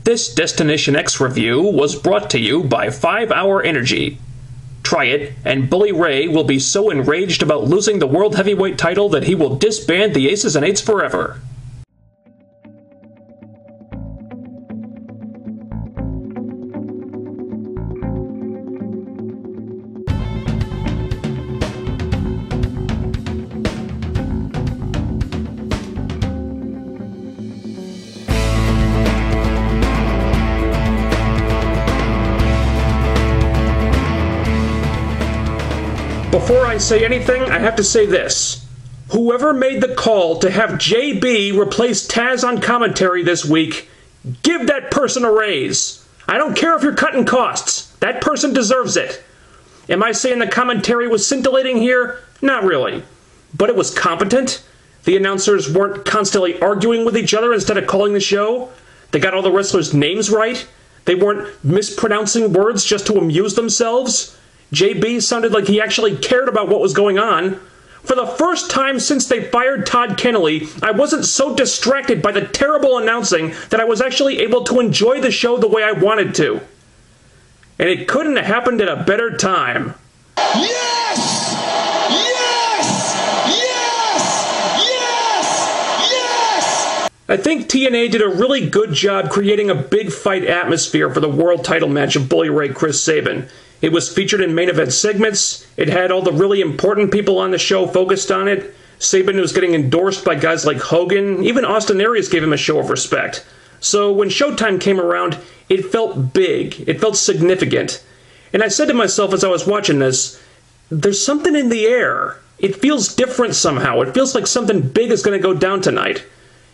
This Destination X review was brought to you by 5 Hour Energy. Try it, and Bully Ray will be so enraged about losing the World Heavyweight title that he will disband the Aces and Eights forever. Before I say anything, I have to say this. Whoever made the call to have JB replace Taz on commentary this week, give that person a raise. I don't care if you're cutting costs. That person deserves it. Am I saying the commentary was scintillating here? Not really. But it was competent. The announcers weren't constantly arguing with each other instead of calling the show. They got all the wrestlers' names right. They weren't mispronouncing words just to amuse themselves. JB sounded like he actually cared about what was going on. For the first time since they fired Todd Kennelly, I wasn't so distracted by the terrible announcing that I was actually able to enjoy the show the way I wanted to. And it couldn't have happened at a better time. Yes! Yes! Yes! Yes! Yes! I think TNA did a really good job creating a big fight atmosphere for the world title match of Bully Ray Chris Sabin. It was featured in main event segments. It had all the really important people on the show focused on it. Sabin was getting endorsed by guys like Hogan. Even Austin Aries gave him a show of respect. So when Showtime came around, it felt big. It felt significant. And I said to myself as I was watching this, there's something in the air. It feels different somehow. It feels like something big is going to go down tonight.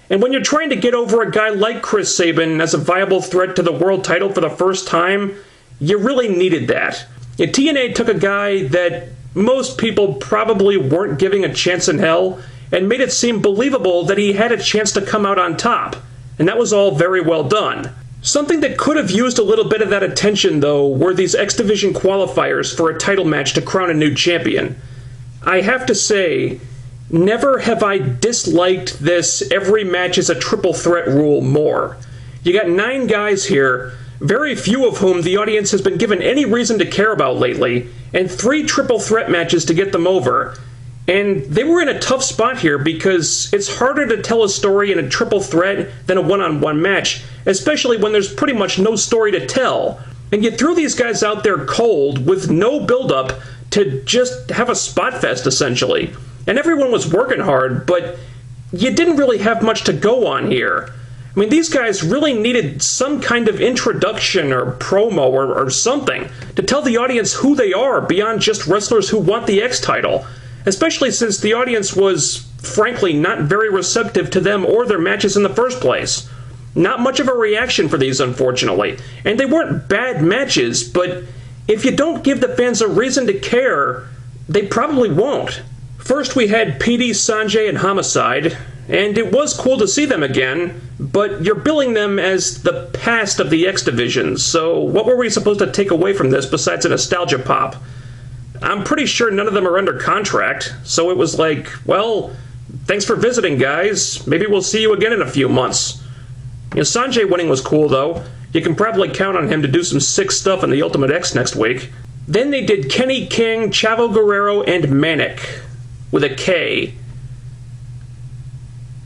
And when you're trying to get over a guy like Chris Sabin as a viable threat to the world title for the first time, you really needed that. And TNA took a guy that most people probably weren't giving a chance in hell and made it seem believable that he had a chance to come out on top. And that was all very well done. Something that could have used a little bit of that attention, though, were these X Division qualifiers for a title match to crown a new champion. I have to say, never have I disliked this every match is a triple threat rule more. You got 9 guys here, very few of whom the audience has been given any reason to care about lately, and 3 triple threat matches to get them over. And they were in a tough spot here because it's harder to tell a story in a triple threat than a one-on-one match, especially when there's pretty much no story to tell. And you threw these guys out there cold with no build-up to just have a spot fest, essentially. And everyone was working hard, but you didn't really have much to go on here. I mean, these guys really needed some kind of introduction or promo or something to tell the audience who they are beyond just wrestlers who want the X title, especially since the audience was, frankly, not very receptive to them or their matches in the first place. Not much of a reaction for these, unfortunately. And they weren't bad matches, but if you don't give the fans a reason to care, they probably won't. First we had PD, Sanjay, and Homicide, and it was cool to see them again, but you're billing them as the past of the X Division, so what were we supposed to take away from this besides a nostalgia pop? I'm pretty sure none of them are under contract, so it was like, well, thanks for visiting, guys. Maybe we'll see you again in a few months. You know, Sanjay winning was cool, though. You can probably count on him to do some sick stuff in the Ultimate X next week. Then they did Kenny King, Chavo Guerrero, and Manic, with a K.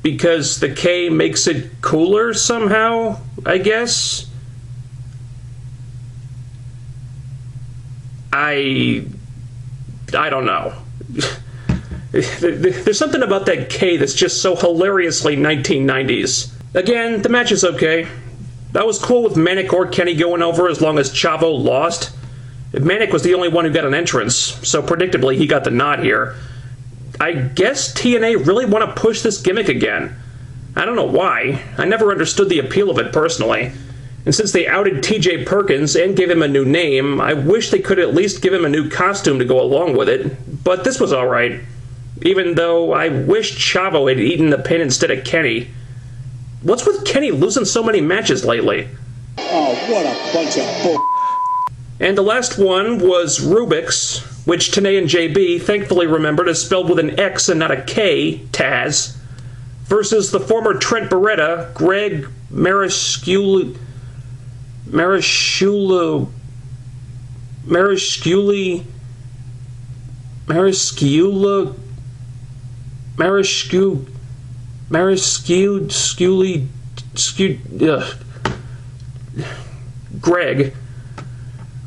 Because the K makes it cooler somehow, I guess? I don't know. There's something about that K that's just so hilariously 1990s. Again, the match is okay. I was cool with Manic or Kenny going over as long as Chavo lost. Manic was the only one who got an entrance, so predictably he got the nod here. I guess TNA really want to push this gimmick again. I don't know why. I never understood the appeal of it personally. And since they outed TJ Perkins and gave him a new name, I wish they could at least give him a new costume to go along with it. But this was alright. Even though I wish Chavo had eaten the pin instead of Kenny. What's with Kenny losing so many matches lately? Oh, what a bunch of bull. And the last one was Rubik's, which Tenay and JB thankfully remembered is spelled with an X and not a K, Taz, versus the former Trent Beretta, Greg Marisculi. Mariskula, Mariskuli, Mariskula, Marisku, Marisku, Skuli, Greg,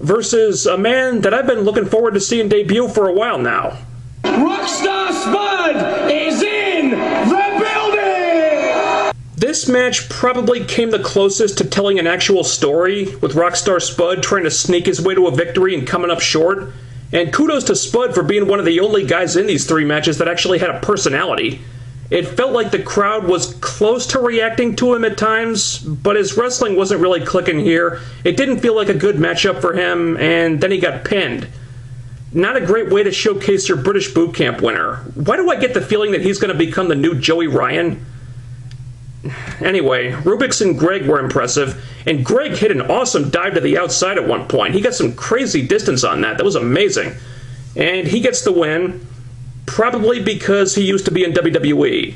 versus a man that I've been looking forward to seeing debut for a while now. Rockstar Spud is in the building! This match probably came the closest to telling an actual story, with Rockstar Spud trying to sneak his way to a victory and coming up short. And kudos to Spud for being one of the only guys in these three matches that actually had a personality. It felt like the crowd was close to reacting to him at times, but his wrestling wasn't really clicking here. It didn't feel like a good matchup for him, and then he got pinned. Not a great way to showcase your British boot camp winner. Why do I get the feeling that he's going to become the new Joey Ryan? Anyway, Rubix and Greg were impressive, and Greg hit an awesome dive to the outside at one point. He got some crazy distance on that. That was amazing. And he gets the win, probably because he used to be in WWE.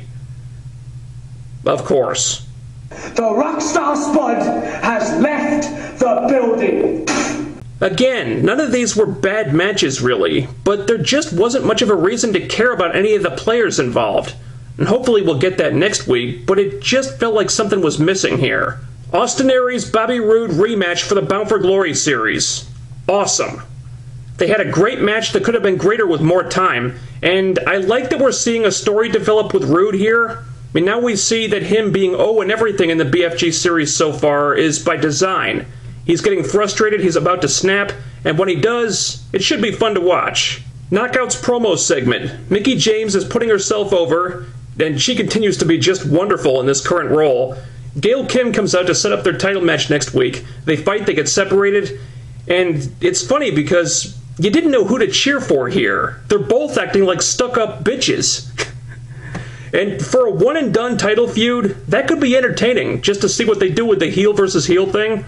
Of course. The Rockstar Spud has left the building. Again, none of these were bad matches, really, but there just wasn't much of a reason to care about any of the players involved. And hopefully we'll get that next week, but it just felt like something was missing here. Austin Aries Bobby Roode rematch for the Bound for Glory series. Awesome. They had a great match that could have been greater with more time, and I like that we're seeing a story develop with Roode here. I mean, now we see that him being and everything in the BFG series so far is by design. He's getting frustrated, he's about to snap, and when he does, it should be fun to watch. Knockouts promo segment. Mickie James is putting herself over, and she continues to be just wonderful in this current role. Gail Kim comes out to set up their title match next week. They fight, they get separated, and it's funny because you didn't know who to cheer for here. They're both acting like stuck-up bitches. And for a one-and-done title feud, that could be entertaining, just to see what they do with the heel versus heel thing.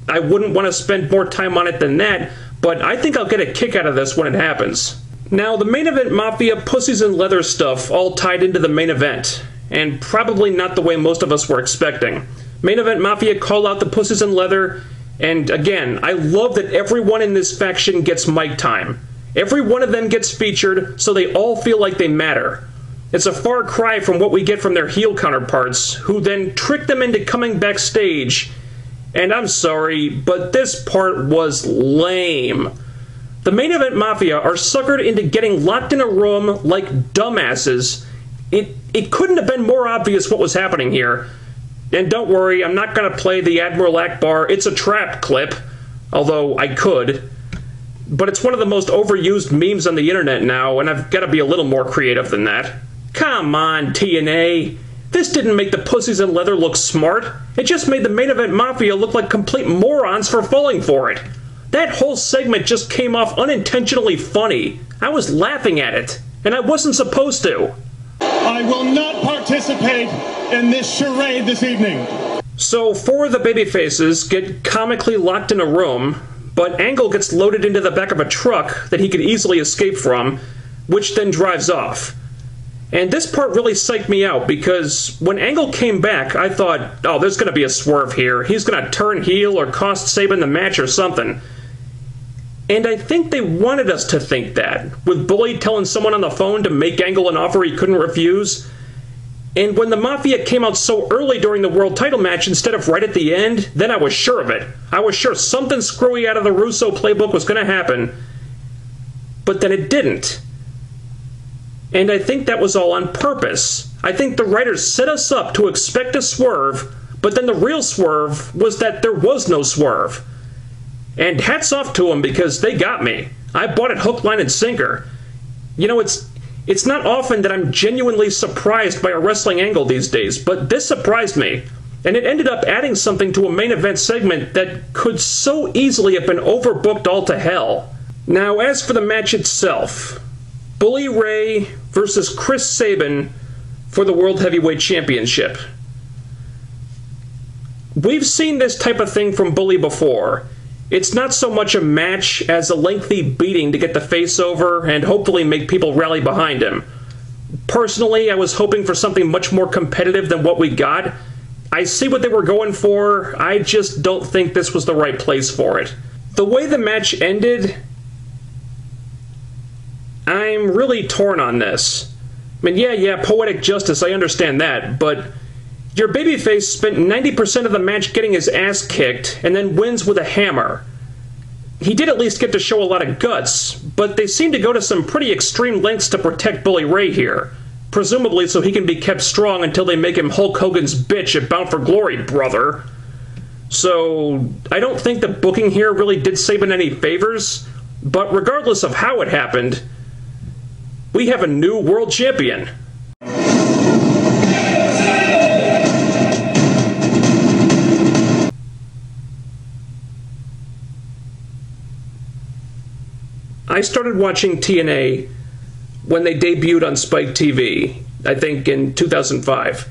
I wouldn't want to spend more time on it than that, but I think I'll get a kick out of this when it happens. Now, the Main Event Mafia Pussies in Leather stuff all tied into the main event, and probably not the way most of us were expecting. Main Event Mafia call out the Pussies in Leather, and again, I love that everyone in this faction gets mic time. Every one of them gets featured, so they all feel like they matter. It's a far cry from what we get from their heel counterparts, who then trick them into coming backstage. And I'm sorry, but this part was lame. The Main Event Mafia are suckered into getting locked in a room like dumbasses. It couldn't have been more obvious what was happening here. And don't worry, I'm not going to play the Admiral Akbar "It's a Trap" clip, although I could. But it's one of the most overused memes on the internet now, and I've got to be a little more creative than that. Come on, TNA. This didn't make the Pussies in Leather look smart. It just made the Main Event Mafia look like complete morons for falling for it. That whole segment just came off unintentionally funny. I was laughing at it, and I wasn't supposed to. I will not participate in this charade this evening. So, four of the babyfaces get comically locked in a room, but Angle gets loaded into the back of a truck that he could easily escape from, which then drives off. And this part really psyched me out, because when Angle came back, I thought, oh, there's going to be a swerve here. He's going to turn heel or cost Sabin the match or something. And I think they wanted us to think that, with Bully telling someone on the phone to make Angle an offer he couldn't refuse. And when the Mafia came out so early during the world title match instead of right at the end, then I was sure of it. I was sure something screwy out of the Russo playbook was going to happen. But then it didn't. And I think that was all on purpose. I think the writers set us up to expect a swerve, but then the real swerve was that there was no swerve. And hats off to them, because they got me. I bought it hook, line, and sinker. You know, it's not often that I'm genuinely surprised by a wrestling angle these days, but this surprised me. And it ended up adding something to a main event segment that could so easily have been overbooked all to hell. Now, as for the match itself, Bully Ray versus Chris Sabin for the World Heavyweight Championship. We've seen this type of thing from Bully before. It's not so much a match as a lengthy beating to get the face over and hopefully make people rally behind him. Personally, I was hoping for something much more competitive than what we got. I see what they were going for. I just don't think this was the right place for it. The way the match ended, I'm really torn on this. I mean, yeah, poetic justice, I understand that, but your babyface spent 90% of the match getting his ass kicked and then wins with a hammer. He did at least get to show a lot of guts, but they seem to go to some pretty extreme lengths to protect Bully Ray here. Presumably so he can be kept strong until they make him Hulk Hogan's bitch at Bound for Glory, brother. So, I don't think the booking here really did Sabin any favors, but regardless of how it happened, we have a new world champion. I started watching TNA when they debuted on Spike TV, I think in 2005.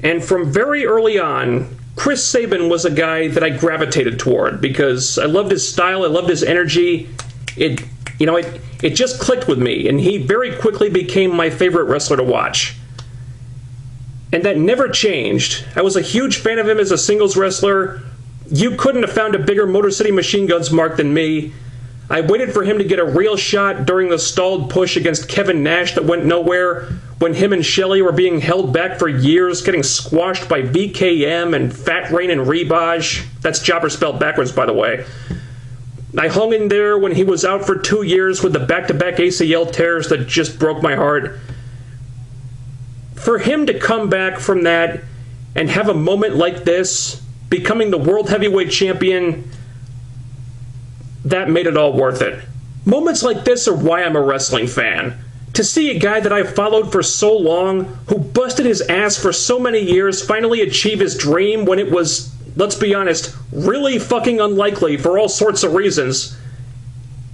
And from very early on, Chris Sabin was a guy that I gravitated toward because I loved his style, I loved his energy. It just clicked with me, and he very quickly became my favorite wrestler to watch. And that never changed. I was a huge fan of him as a singles wrestler. You couldn't have found a bigger Motor City Machine Guns mark than me. I waited for him to get a real shot during the stalled push against Kevin Nash that went nowhere, when him and Shelley were being held back for years, getting squashed by VKM and Fat Rain and Rebage. That's Jobber spelled backwards, by the way. I hung in there when he was out for 2 years with the back-to-back ACL tears that just broke my heart. For him to come back from that and have a moment like this, becoming the World Heavyweight Champion, that made it all worth it. Moments like this are why I'm a wrestling fan. To see a guy that I've followed for so long, who busted his ass for so many years, finally achieve his dream when it was, let's be honest, really fucking unlikely for all sorts of reasons.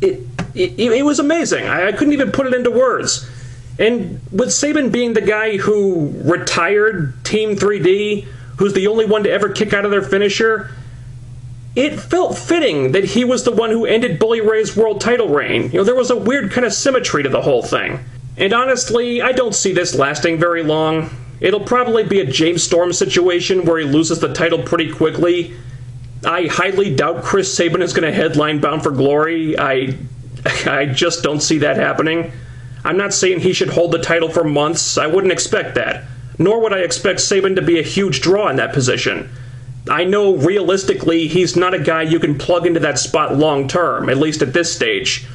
It was amazing. I couldn't even put it into words. And with Sabin being the guy who retired Team 3D, who's the only one to ever kick out of their finisher, it felt fitting that he was the one who ended Bully Ray's world title reign. There was a weird kind of symmetry to the whole thing. And honestly, I don't see this lasting very long. It'll probably be a James Storm situation where he loses the title pretty quickly. I highly doubt Chris Sabin is going to headline Bound for Glory. I just don't see that happening. I'm not saying he should hold the title for months. I wouldn't expect that. Nor would I expect Sabin to be a huge draw in that position. I know realistically he's not a guy you can plug into that spot long term, at least at this stage.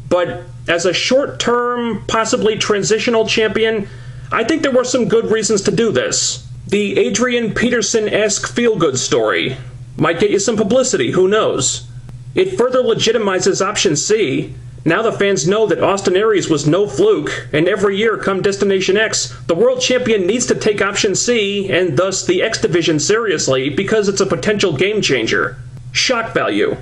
But as a short-term, possibly transitional champion, I think there were some good reasons to do this. The Adrian Peterson-esque feel-good story might get you some publicity, who knows? It further legitimizes Option C. Now the fans know that Austin Aries was no fluke, and every year come Destination X, the world champion needs to take Option C, and thus the X Division, seriously, because it's a potential game changer. Shock value.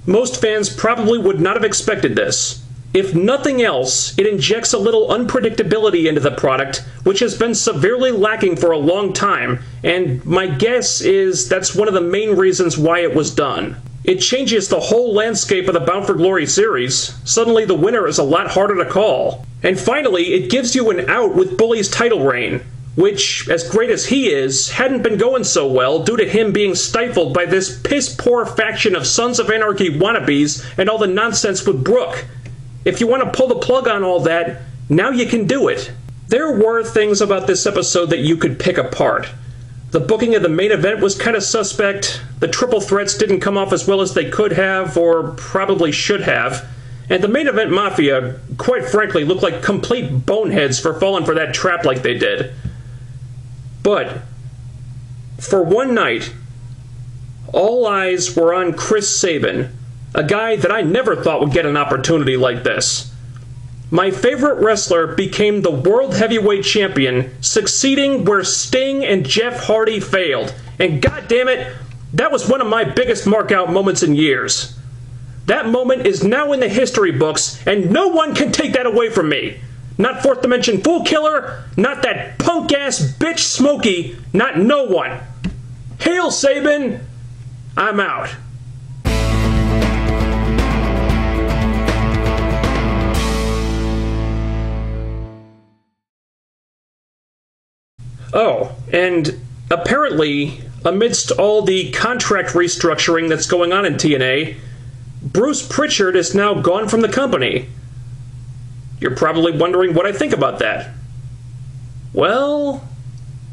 Most fans probably would not have expected this. If nothing else, it injects a little unpredictability into the product, which has been severely lacking for a long time, and my guess is that's one of the main reasons why it was done. It changes the whole landscape of the Bound for Glory series. Suddenly the winner is a lot harder to call. And finally, it gives you an out with Bully's title reign, which, as great as he is, hadn't been going so well due to him being stifled by this piss-poor faction of Sons of Anarchy wannabes and all the nonsense with Brooke. If you want to pull the plug on all that, now you can do it. There were things about this episode that you could pick apart. The booking of the main event was kind of suspect, the triple threats didn't come off as well as they could have, or probably should have, and the main event Mafia, quite frankly, looked like complete boneheads for falling for that trap like they did. But, for one night, all eyes were on Chris Sabin, a guy that I never thought would get an opportunity like this. My favorite wrestler became the World Heavyweight Champion, succeeding where Sting and Jeff Hardy failed. And goddammit, that was one of my biggest mark-out moments in years. That moment is now in the history books, and no one can take that away from me. Not Fourth Dimension Fool Killer, not that punk-ass bitch Smokey, not no one. Hail Sabin, I'm out. Oh, and Apparently, amidst all the contract restructuring that's going on in TNA, Bruce Pritchard is now gone from the company. You're probably wondering what I think about that. Well,